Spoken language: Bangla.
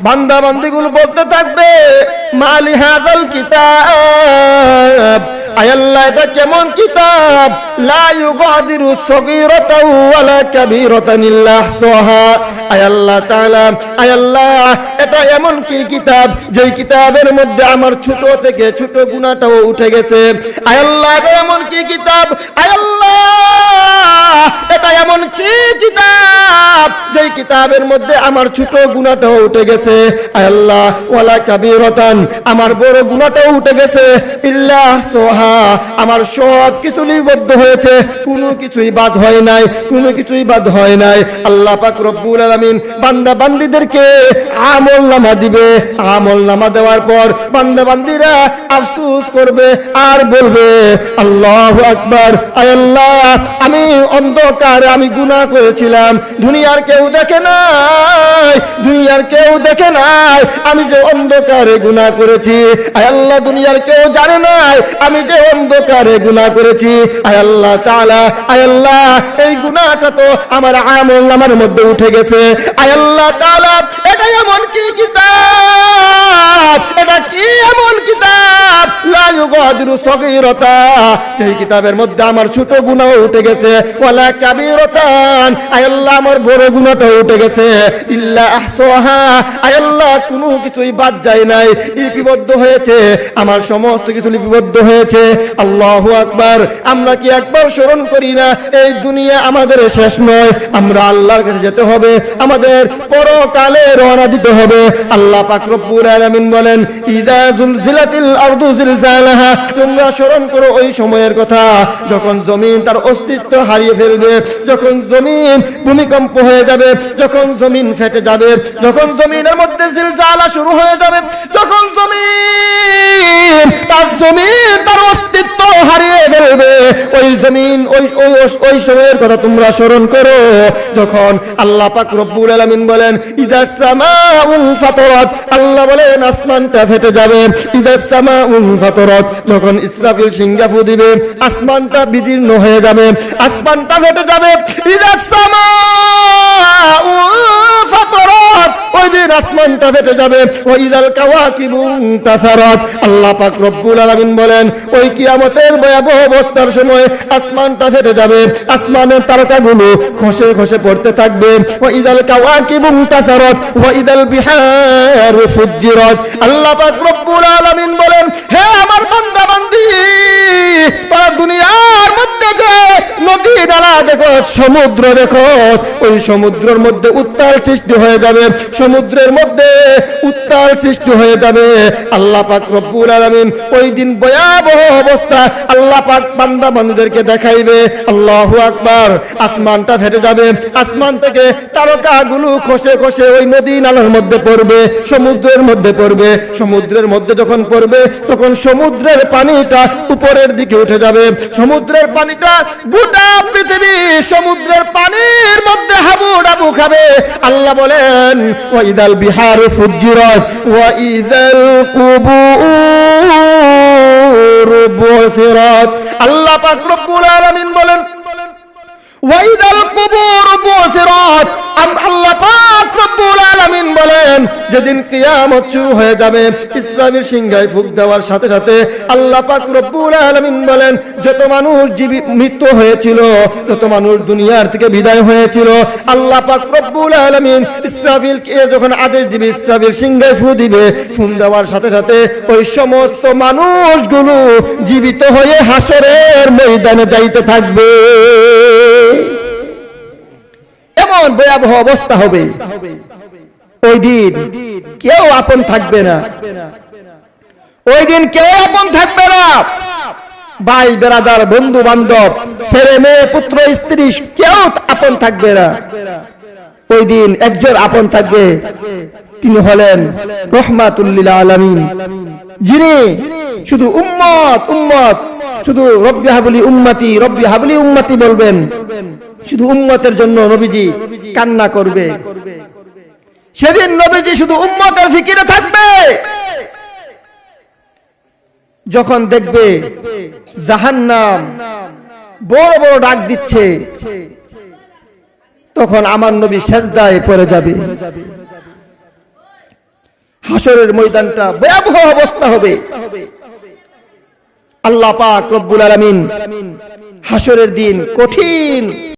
বান্দা বান্দিগুলো বলতে থাকবে মালি হাযাল কিতাব, আয় আল্লাহ এটা কেমন কিতাব, লা ইউগাদিরু সগীরাতাও ওয়ালা কাবীরাতান ইল্লা আহসাহা। আয় আল্লাহ তাআলা, আয় আল্লাহ এটা এমন কি কিতাব যেই কিতাবের মধ্যে আমার ছোট থেকে ছোট গুনাহটাও উঠে গেছে। আয় আল্লাহ এটা এমন কি কিতাব, আয় আল্লাহ এটা এমন কি কিতাব যেই কিতাবের মধ্যে আমার ছোট গুনাহটাও উঠে গেছে। আয় আল্লাহ ওয়ালা কাবীরাতান আমার বড় গুনাহটাও উঠে গেছে, ইল্লা আহসাহা আমার সব কিছু লিপিবদ্ধ হয়েছে, কোনো কিছুই বাদ হয় নাই, কোনো কিছুই বাদ হয় নাই। আল্লাহ পাক রব্বুল আলামিন বান্দা বান্দীদেরকে আমল নামা দিবে। আমল নামা দেওয়ার পর বান্দা বান্দীরা আফসোস করবে আর বলবে আল্লাহু আকবার, আয় আল্লাহ আমি অন্ধকারে আমি গুনাহ করেছিলাম, দুনিয়ার কেউ দেখে নাই, দুনিয়ার কেউ দেখে নাই আমি যে অন্ধকারে গুনাহ করেছি। আয় আল্লাহ দুনিয়ার কেউ জানে নাই আমি যে অন্ধকারে গুনাহ করেছি। আয় আল্লাহ তাআলা, আয় আল্লাহ এই গুনাহটা তো আমার আমলনামার মধ্যে উঠে গেছে। আয় আল্লাহ তাআলা এটা এমন কি কিতাব, এটা কি এমন কিতাব, লা ইউগাদিরু সগীরাতা যেই কিতাবের মধ্যে আমার ছোট গুনাহ উঠে গেছে, ওয়ালা কাবীরাতান আয় আল্লাহ আমার বড় গুনাহটা উঠে গেছে, ইল্লা আহসাহা আয় আল্লাহ কোনো কিছুই বাদ যায় নাই, লিপিবদ্ধ হয়েছে, আমার সমস্ত কিছু লিপিবদ্ধ হয়েছে। আল্লাহু আকবার। আমরা কি একবার স্মরণ করি না এই দুনিয়া আমাদের শেষ নয়, আমরা আল্লাহর কাছে যেতে হবে, আমাদের পরকালে রওনা দিতে হবে। আল্লাহ পাক রব্বুল আলামিন বলেন ইযা যুলজিলাতিল আরদু জিলজালাহা, তোমরা স্মরণ করো ওই সময়ের কথা যখন জমিন তার অস্তিত্ব হারিয়ে ফেলবে, যখন জমিন ভূমিকম্প হয়ে যাবে, যখন জমিন ফেটে যাবে, যখন জমিনের মধ্যে জিলজালা শুরু হয়ে যাবে, যখন জমিন তার অস্তিত্ব হারিয়ে ফেলবে, ওই জমিন ওই সময়ের কথা তোমরা স্মরণ করো যখন আল্লাহ পাক রব্বুল আলামিন বলেন ইদাস সামাউ ফাতারাত, আল্লাহ বলেন আসমানটা ফেটে যাবে। ইদাস সামাউ ফাতারাত যখন ইসরাফিল সিংহাফু দিবে আসমানটা বিদীর্ণ হয়ে যাবে, আসমানটা ফেটে যাবে। ইদাস সামাউ ফাতারাত ওই দিন আসমানটা ফেটে যাবে। ওয়া ইদাল কাওয়াকিবু তাসারাত, আল্লাহ পাক রব্বুল আলামিন বলেন ওই কিয়ামতের ভয়াবহ অবস্থার সময় আসমানটা ফেটে যাবে, আসমানের তারকাগুলো খসে খসে পড়তে থাকবে। ওয়া ইদাল কাওয়াকিবু তাসারাত ওয়া ইদাল বিহারু ফুজ্জিরাত, আল্লাহ পাক রব্বুল আলামিন বলেন হে আমার বান্দা বান্দি, তোরা দুনিয়ার মধ্যে যে নদী নালা দেখো, সমুদ্র দেখো, ওই সমুদ্রের মধ্যে উত্তাল সৃষ্টি হয়ে যাবে, সমুদ্রের মধ্যে উত্তাল সৃষ্টি হয়ে যাবে। আল্লাহ পাক রব্বুল আলামিন ওই দিন ভয়াবহ অবস্থা আল্লাহ পাক বান্দা বান্দীদেরকে দেখাইবে। আল্লাহু আকবার। আসমানটা ফেটে যাবে, আসমান থেকে তারকাগুলো খসে খসে ওই নদী নালার মধ্যে পড়বে, সমুদ্রের মধ্যে পড়বে। সমুদ্রের মধ্যে যখন পড়বে তখন সমুদ্রের পানিটা উপরের দিকে উঠে যাবে, সমুদ্রের পানিটা গোটা পৃথিবী সমুদ্রের পানির মধ্যে হাবুডাবু খাবে। আল্লাহ বলেন ওয়া ইদাল বিহারু ফুজ্জিরাত ওয়া ইদাল কুবুর বুসিরাত, আল্লাহ পাক রব্বুল আলামিন বলেন ওয়া ইদাল কুবুর বুসিরাত, আল্লাহ পাক রব্বুল আলামিন বলেন যেদিন কিয়ামত শুরু হয়ে যাবে, ইসরাফিল সিংহায় ফুঁক দেওয়ার সাথে সাথে আল্লাহ পাক রব্বুল আলামিন বলেন যত মানুষ মৃত্যু হয়েছিল, যত মানুষ দুনিয়ার থেকে বিদায় হয়েছিল, আল্লাহ পাক রব্বুল আলামিন ইসরাফিলকে যখন আদেশ দিবে, ইসরাফিল সিংহায় ফু দিবে, ফুঁ দেওয়ার সাথে সাথে ওই সমস্ত মানুষগুলো জীবিত হয়ে হাসরের ময়দানে যাইতে থাকবে। এমন ভয়াবহ অবস্থা হবে, ওই দিন কেউ আপন থাকবে না, ওই দিন কেউ আপন থাকবে না, ভাই বেরাদার বন্ধু বান্ধব ছেলে মেয়ে পুত্র স্ত্রী কেউ আপন থাকবে না। ওই দিন একজন আপন থাকবে, তিনি হলেন রহমাতুল লিল আলামিন, যিনি শুধু উম্মত উম্মত শুধু রব্বি হাবলি উম্মতি রব্বি হাবলি উম্মতি বলবেন, শুধু উম্মতের জন্য নবীজি কান্না করবে। সেদিন নবীজি শুধু উম্মতের ফিকিরে থাকবে। যখন দেখবে জাহান্নাম বড় বড় ডাক দিচ্ছে, তখন আমার নবী সেজদায় পড়ে যাবে। হাসরের ময়দানটা ভয়াবহ অবস্থা হবে। আল্লাহ পাক রব্বুল আলামিন হাসরের দিন কঠিন